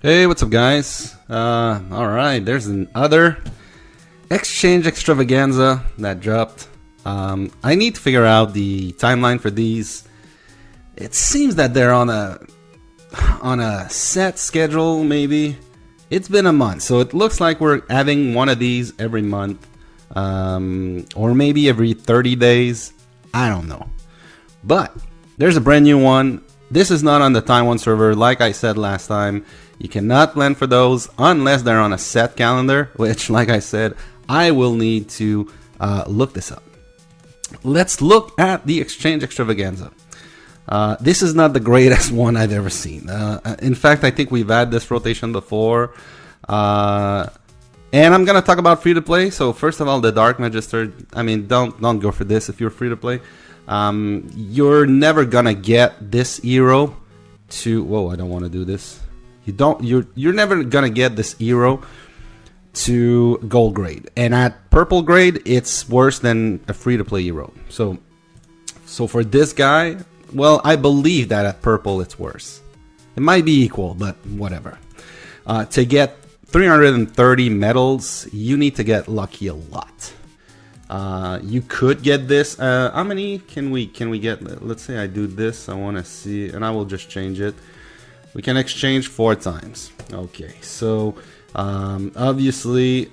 Hey, what's up, guys? All right, there's another exchange extravaganza that dropped. I need to figure out the timeline for these. It seems that they're on a set schedule. Maybe it's been a month, so it looks like we're having one of these every month, or maybe every 30 days. I don't know, but there's a brand new one. This is not on the Taiwan server, like I said last time. You cannot plan for those unless they're on a set calendar, which, like I said, I will need to look this up. Let's look at the Exchange Extravaganza. This is not the greatest one I've ever seen. In fact, I think we've had this rotation before. And I'm going to talk about free-to-play. So first of all, the Dark Magister, I mean, don't go for this if you're free-to-play. You're never going to get this hero to... Whoa, I don't want to do this. You're never gonna get this hero to gold grade, and at purple grade it's worse than a free-to-play hero. So for this guy, well, I believe that at purple it's worse. It might be equal, but whatever. To get 330 medals, you need to get lucky a lot. You could get this. How many can we get? Let's say I do this. I want to see, and I will just change it. We can exchange 4 times. Okay, so obviously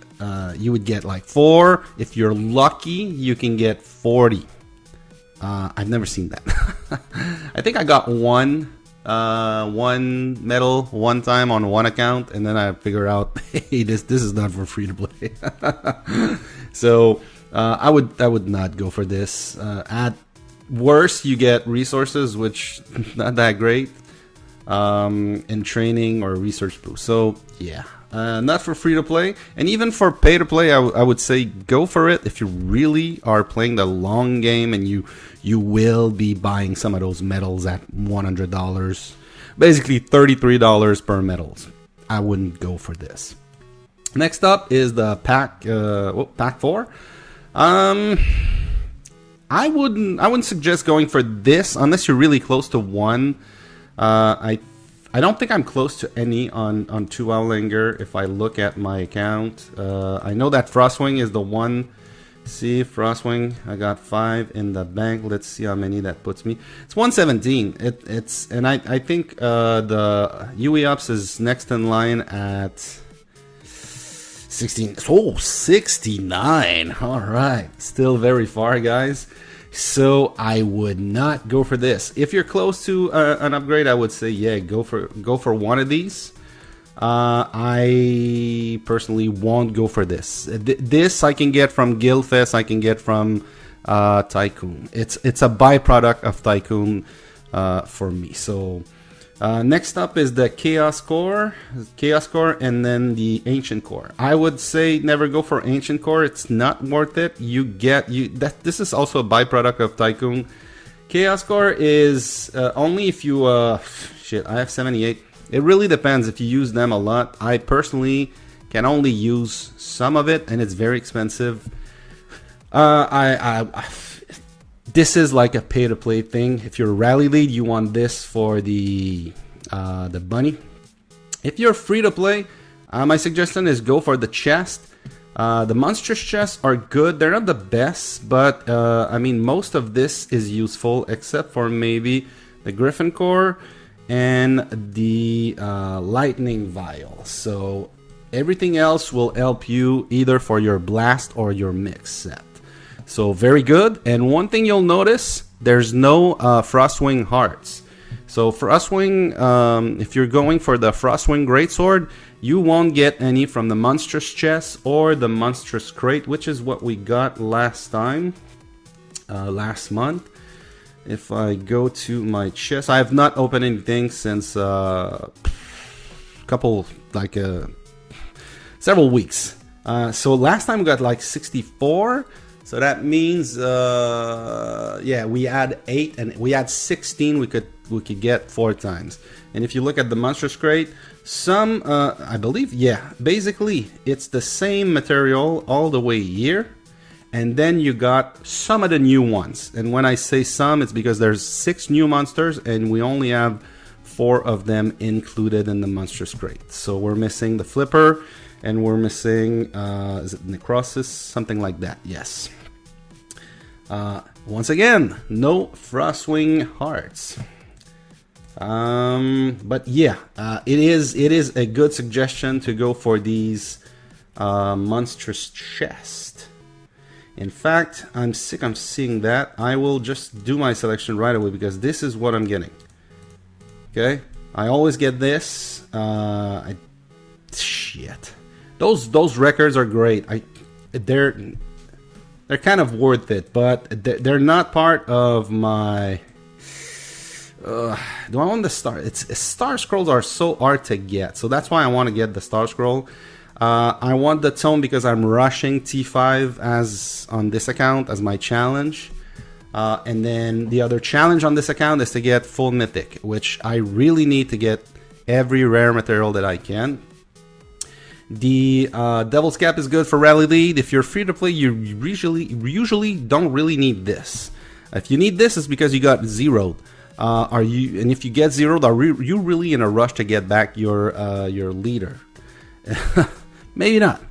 you would get like 4. If you're lucky, you can get 40. I've never seen that. I think I got one medal one time on one account, and then I figure out, hey, this is not for free to play. So I would not go for this. At worst, you get resources, which not that great. In training or research boost. So yeah, not for free to play, and even for pay to play, I would say go for it if you really are playing the long game and you will be buying some of those medals at $100, basically $33 per medals. I wouldn't go for this. Next up is the pack 4. I wouldn't suggest going for this unless you're really close to one. I don't think I'm close to any on 2 Outlander if I look at my account. I know that Frostwing is the one. See, Frostwing, I got 5 in the bank. Let's see how many that puts me. It's 117. And I think the UE Ups is next in line at 16. Oh, 69. All right, still very far, guys. So I would not go for this. If you're close to an upgrade, I would say, yeah, go for one of these. I personally won't go for this. This I can get from Guildfest. I can get from Tycoon. It's a byproduct of Tycoon for me. So next up is the Chaos Core, and then the Ancient Core. I would say never go for Ancient Core. It's not worth it. This is also a byproduct of Tycoon. Chaos Core is only if you shit. I have 78. It really depends if you use them a lot. I personally can only use some of it, and it's very expensive. This is like a pay-to-play thing. If you're a rally lead, you want this for the bunny. If you're free-to-play, my suggestion is go for the chest. The monstrous chests are good. They're not the best, but I mean, most of this is useful, except for maybe the Griffin Core and the Lightning Vial. So everything else will help you either for your blast or your mix set. So very good. And one thing you'll notice, there's no Frostwing hearts. So Frostwing, if you're going for the Frostwing Greatsword, you won't get any from the Monstrous Chest or the Monstrous Crate, which is what we got last time, last month. If I go to my chest, I have not opened anything since several weeks. So last time we got like 64. So that means, yeah, we had 8 and we had 16. We could get 4 times. And if you look at the Monstrous Crate, some, I believe, yeah, basically it's the same material all the way here. And then you got some of the new ones. And when I say some, it's because there's 6 new monsters and we only have 4 of them included in the monstrous crate. So we're missing the flipper, and we're missing, is it necrosis? Something like that, yes. Once again, no Frostwing hearts. But yeah, it is a good suggestion to go for these monstrous chest. In fact, I'm seeing that. I will just do my selection right away because this is what I'm getting. Okay, I always get this. Shit, those records are great. They're kind of worth it, but they're not part of my. Do I want the star? Star scrolls are so hard to get, so that's why I want to get the star scroll. I want the tome because I'm rushing T5 as on this account as my challenge, and then the other challenge on this account is to get full mythic, which I really need to get every rare material that I can. The Devil's Cap is good for rally lead. If you're free to play, you usually don't really need this. If you need this, it's because you got zeroed. And if you get zeroed, are you really in a rush to get back your leader? Maybe not.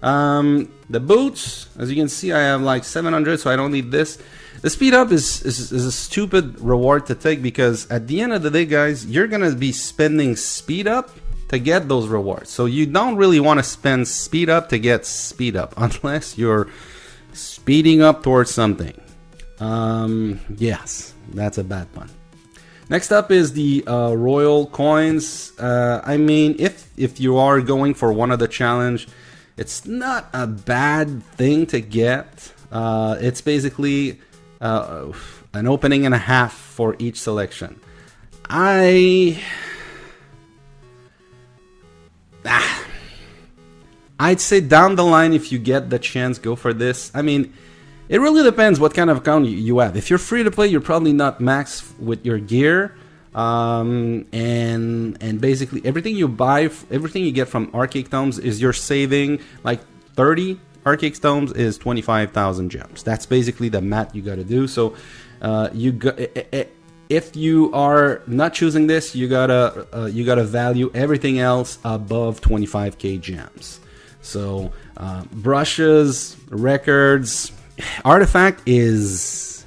The boots, as you can see, I have like 700, so I don't need this. The speed up is a stupid reward to take because at the end of the day, guys, you're gonna be spending speed up to get those rewards. So you don't really want to spend speed up to get speed up unless you're speeding up towards something. Yes, that's a bad pun. Next up is the royal coins. I mean, if you are going for one of the challenge, it's not a bad thing to get. It's basically an opening and a half for each selection. I'd say down the line, if you get the chance, go for this. I mean, it really depends what kind of account you have. If you're free to play, you're probably not maxed with your gear, and basically everything you buy, everything you get from Archaic Tomes is you're saving like 30 Archaic Tomes is 25,000 gems. That's basically the math you got to do. So if you are not choosing this, you gotta value everything else above 25k gems. So brushes, records. Artifact is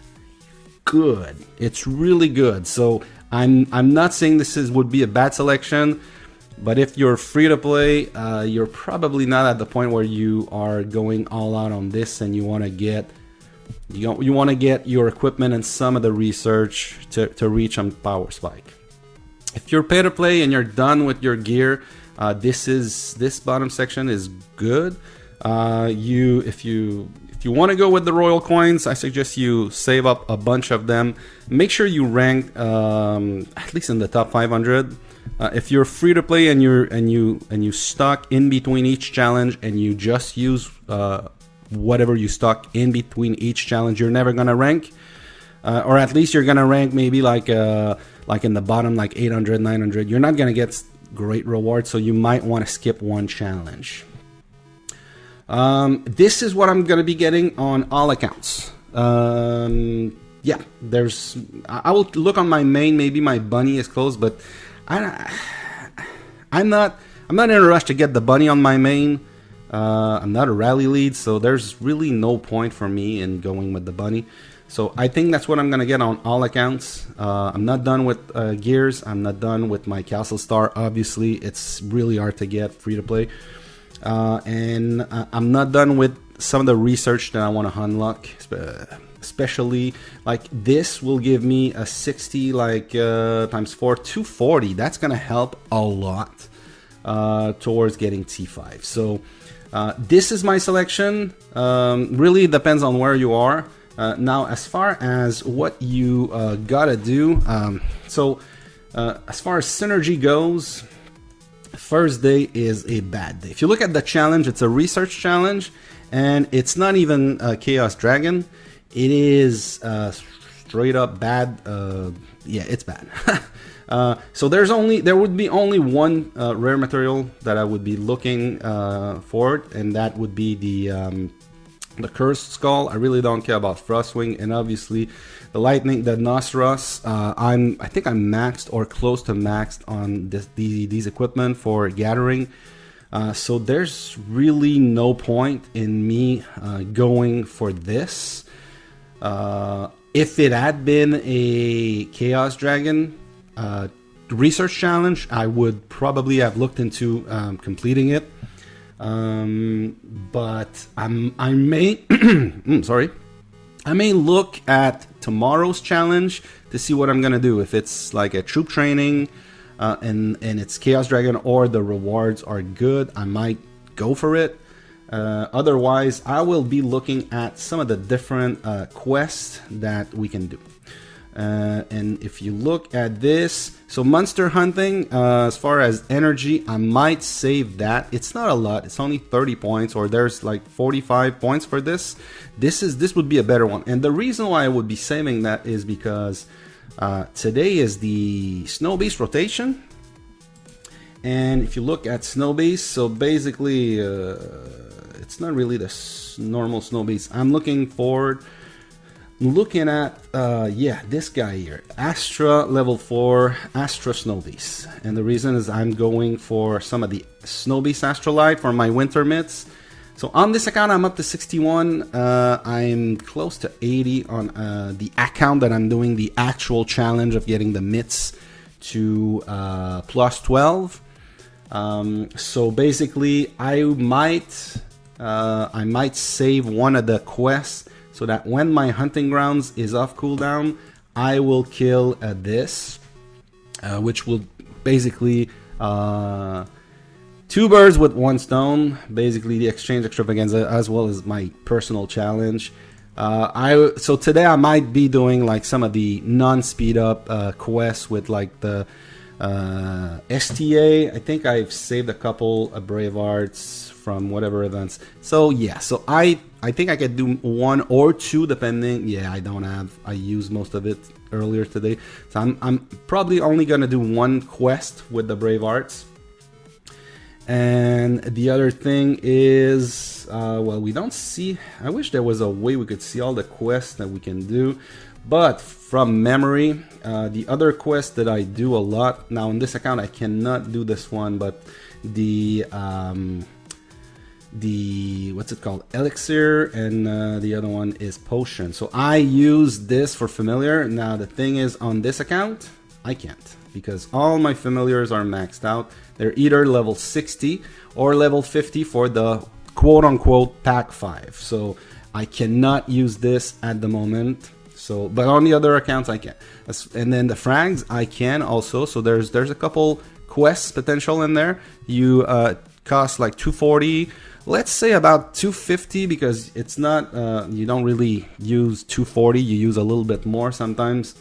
good. It's really good. So I'm not saying would be a bad selection, but if you're free to play, you're probably not at the point where you are going all out on this and you want to get your equipment and some of the research to reach on power spike. If you're pay to play and you're done with your gear, this bottom section is good. If you want to go with the royal coins, I suggest you save up a bunch of them. Make sure you rank at least in the top 500. If you're free to play and you stock in between each challenge and you just use whatever you stock in between each challenge, you're never gonna rank, or at least you're gonna rank maybe like in the bottom, like 800, 900. You're not gonna get great rewards, so you might want to skip one challenge. This is what I'm gonna be getting on all accounts. Yeah, I will look on my main. Maybe my bunny is closed, but I'm not in a rush to get the bunny on my main. I'm not a rally lead, so there's really no point for me in going with the bunny. So I think that's what I'm gonna get on all accounts. I'm not done with gears. I'm not done with my Castle Star. Obviously, it's really hard to get free to play. And I'm not done with some of the research that I want to unlock, especially like this will give me a 60 times 4, 240. That's gonna help a lot towards getting T5. So this is my selection. Really depends on where you are. Now, as far as what you gotta do, as far as synergy goes, first day is a bad day. If you look at the challenge, it's a research challenge, and it's not even a Chaos Dragon. It is straight up bad. Yeah, it's bad. So there would be only one rare material that I would be looking for, and that would be the the Cursed Skull. I really don't care about Frostwing, and obviously the Lightning, the Nosros. I think I'm maxed or close to maxed on these equipment for gathering. So there's really no point in me going for this. If it had been a Chaos Dragon research challenge, I would probably have looked into completing it. But I may sorry, I may look at tomorrow's challenge to see what I'm gonna do. If it's like a troop training and it's Chaos Dragon or the rewards are good, I might go for it. Otherwise, I will be looking at some of the different quests that we can do. And if you look at this, so monster hunting, as far as energy, I might save that. It's not a lot, it's only 30 points, or there's like 45 points for this. This would be a better one. And the reason why I would be saving that is because today is the Snow Beast rotation. And if you look at Snow Beast, so basically it's not really the normal Snow Beast. I'm looking at yeah, this guy here, Astra level 4 Astra Snow Beast. And the reason is I'm going for some of the Snow Beast Astrolite for my winter mitts. So on this account I'm up to 61. I'm close to 80 on the account that I'm doing the actual challenge of getting the mitts to plus 12. So basically I might save one of the quests so that when my hunting grounds is off cooldown, I will kill this, which will basically two birds with one stone, basically the exchange extravaganza as well as my personal challenge. So today I might be doing like some of the non-speed up quests with like the STA. I think I've saved a couple of Brave Arts from whatever events. So yeah, so I think I could do one or two depending. Yeah, I used most of it earlier today. So I'm probably only gonna do one quest with the Brave Arts. And the other thing is, well, we don't see, I wish there was a way we could see all the quests that we can do. But from memory, the other quest that I do a lot, now in this account I cannot do this one, but the what's it called, elixir, and the other one is potion. So I use this for familiar. Now the thing is, on this account I can't, because all my familiars are maxed out. They're either level 60 or level 50 for the quote-unquote pack 5. So I cannot use this at the moment. So, but on the other accounts I can. And then the frags I can also. So there's a couple quests potential in there. You cost like 240. Let's say about 250, because it's not, you don't really use 240, you use a little bit more sometimes.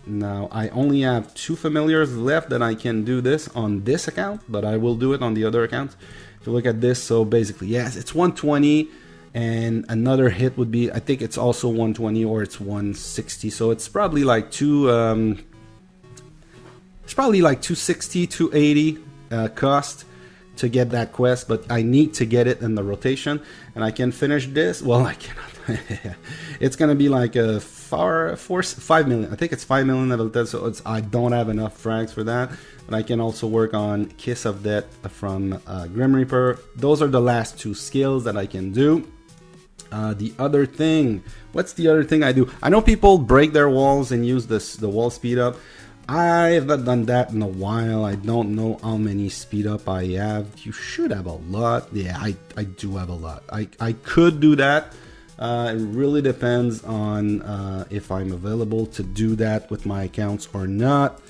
Now I only have 2 familiars left that I can do this on this account, but I will do it on the other account. If you look at this, so basically, yes, it's 120, and another hit would be, I think it's also 120 or it's 160, so it's probably like it's probably like 260, 280 cost to get that quest, but I need to get it in the rotation, and I can finish this. Well, I cannot. It's gonna be like a 5 million. I think it's 5 million level 10, so I don't have enough frags for that. But I can also work on Kiss of Death from Grim Reaper. Those are the last 2 skills that I can do. The other thing, what's the other thing I do? I know people break their walls and use the wall speed up. I have not done that in a while. I don't know how many speed up I have. You should have a lot. Yeah, I do have a lot. I could do that. It really depends on if I'm available to do that with my accounts or not.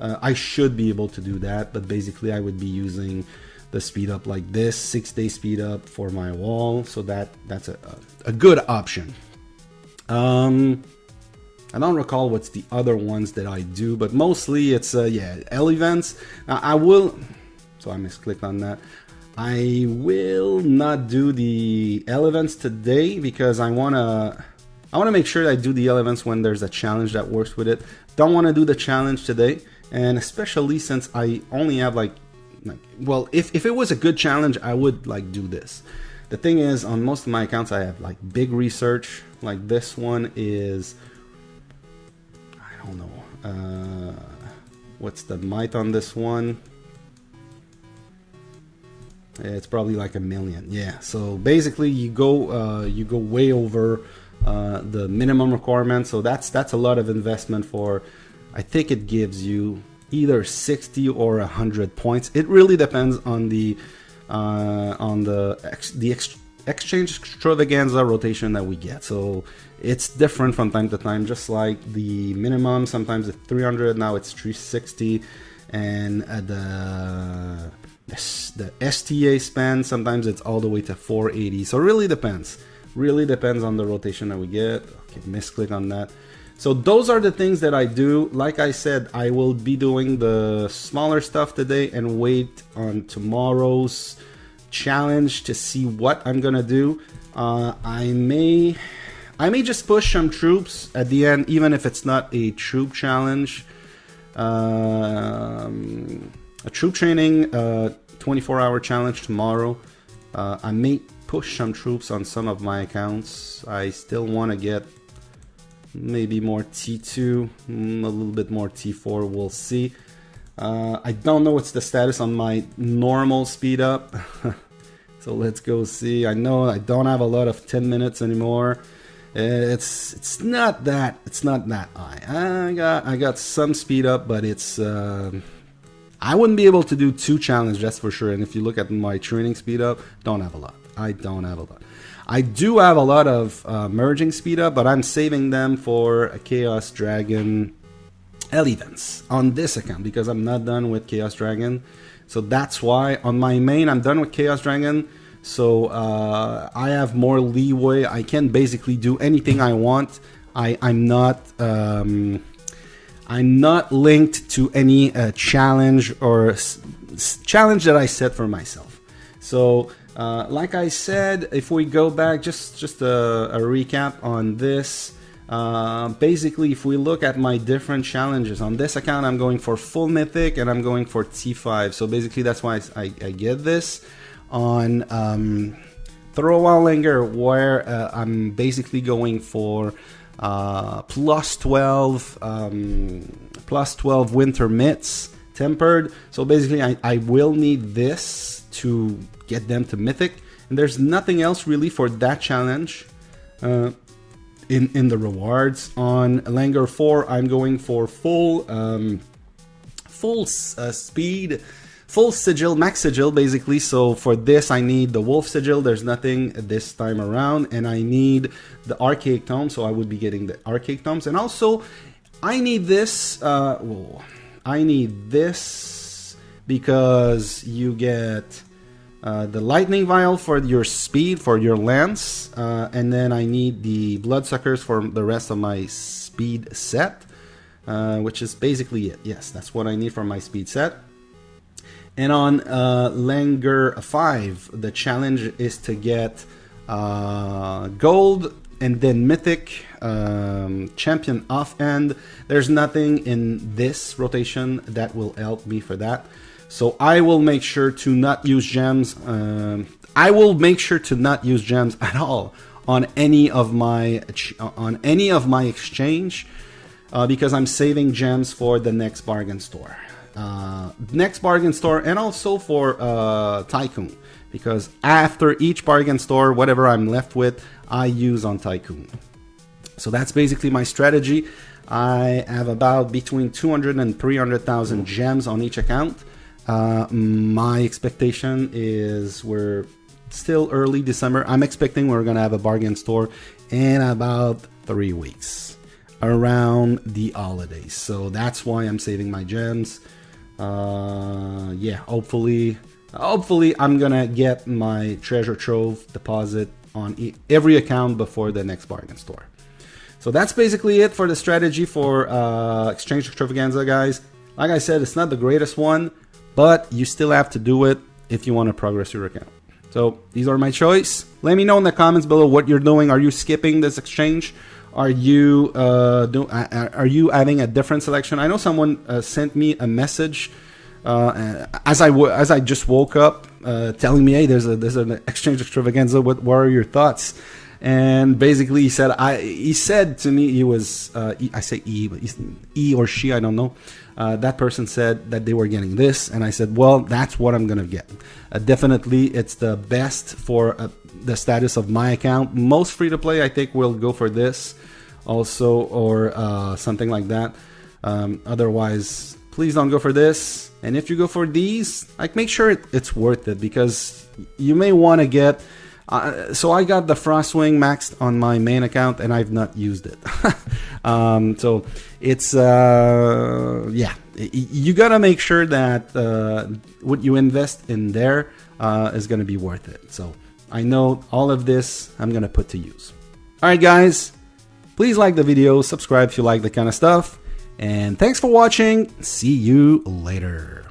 I should be able to do that, but basically I would be using the speed up like this, 6-day speed up for my wall. So that's a good option. I don't recall what's the other ones that I do, but mostly it's yeah, L events. Now I will, so I misclicked on that. I will not do the L events today because I wanna make sure I do the L events when there's a challenge that works with it. Don't want to do the challenge today, and especially since I only have like well, if it was a good challenge, I would like do this. The thing is, on most of my accounts, I have like big research. Like this one is, I don't know, what's the might on this one? It's probably like 1 million. Yeah. So basically, you go way over the minimum requirement. So that's a lot of investment for. I think it gives you either 60 or 100 points. It really depends on the exchange extravaganza rotation that we get. So it's different from time to time, just like the minimum. Sometimes it's 300, now it's 360, and the STA spend, sometimes it's all the way to 480. So it really depends on the rotation that we get. Okay, misclick on that. So those are the things that I do. Like I said, I will be doing the smaller stuff today and wait on tomorrow's challenge to see what I'm gonna do. I may just push some troops at the end, even if it's not a troop challenge. A troop training 24-hour challenge tomorrow. I may push some troops on some of my accounts. I still want to get maybe more T2, a little bit more T4, we'll see. I don't know what's the status on my normal speed up. So let's go see. I know I don't have a lot of 10 minutes anymore. It's not that high. I got some speed up, but it's I wouldn't be able to do 2 challenges, that's for sure. And if you look at my training speed up, don't have a lot. I don't have a lot. I do have a lot of merging speed up, but I'm saving them for a Chaos Dragon L events on this account because I'm not done with Chaos Dragon. So that's why on my main I'm done with Chaos Dragon. So I have more leeway. I can basically do anything I want. I'm not linked to any challenge or challenge that I set for myself. So like I said, if we go back, just a recap on this. Basically, if we look at my different challenges on this account, I'm going for full mythic and I'm going for T5. So basically, that's why I get this. On Throw Wild Linger, where I'm basically going for plus 12 winter mitts tempered. So basically I will need this to get them to mythic, and there's nothing else really for that challenge in the rewards. On Langer 4 I'm going for full speed, full sigil, max sigil basically. So for this I need the wolf sigil, there's nothing this time around, and I need the archaic tome, so I would be getting the archaic tomes. And also I need this because you get the lightning vial for your speed, for your lance, and then I need the bloodsuckers for the rest of my speed set, which is basically it. Yes, that's what I need for my speed set. And on Langer 5, the challenge is to get gold and then mythic champion offhand. There's nothing in this rotation that will help me for that. So I will make sure to not use gems. I will make sure to not use gems at all on any of my exchange because I'm saving gems for the next bargain store. And also for Tycoon, because after each bargain store, whatever I'm left with, I use on Tycoon. So that's basically my strategy. I have about between 200 and 300,000 gems on each account. My expectation is we're still early December. I'm expecting we're gonna have a bargain store in about 3 weeks around the holidays. So that's why I'm saving my gems. Yeah, hopefully I'm gonna get my treasure trove deposit on every account before the next bargain store. So that's basically it for the strategy for Exchange Extravaganza, guys. Like I said, it's not the greatest one, but you still have to do it if you want to progress your account. So these are my choice. Let me know in the comments below what you're doing. Are you skipping this exchange? Are you having a different selection? I know someone sent me a message as I just woke up telling me, hey, there's an exchange extravaganza. What are your thoughts? And basically, he said to me, he was I say he, but he or she, I don't know. That person said that they were getting this, and I said, well, that's what I'm gonna get. Definitely, it's the best for the status of my account. Most free to play, I think, will go for this also, or something like that. Otherwise, please don't go for this. And if you go for these, like, make sure it's worth it, because you may want to get. So I got the Frostwing maxed on my main account, and I've not used it. So it's yeah, you gotta make sure that what you invest in there is gonna be worth it. So I know all of this I'm gonna put to use. All right, guys, please like the video, subscribe if you like the kind of stuff, and thanks for watching. See you later.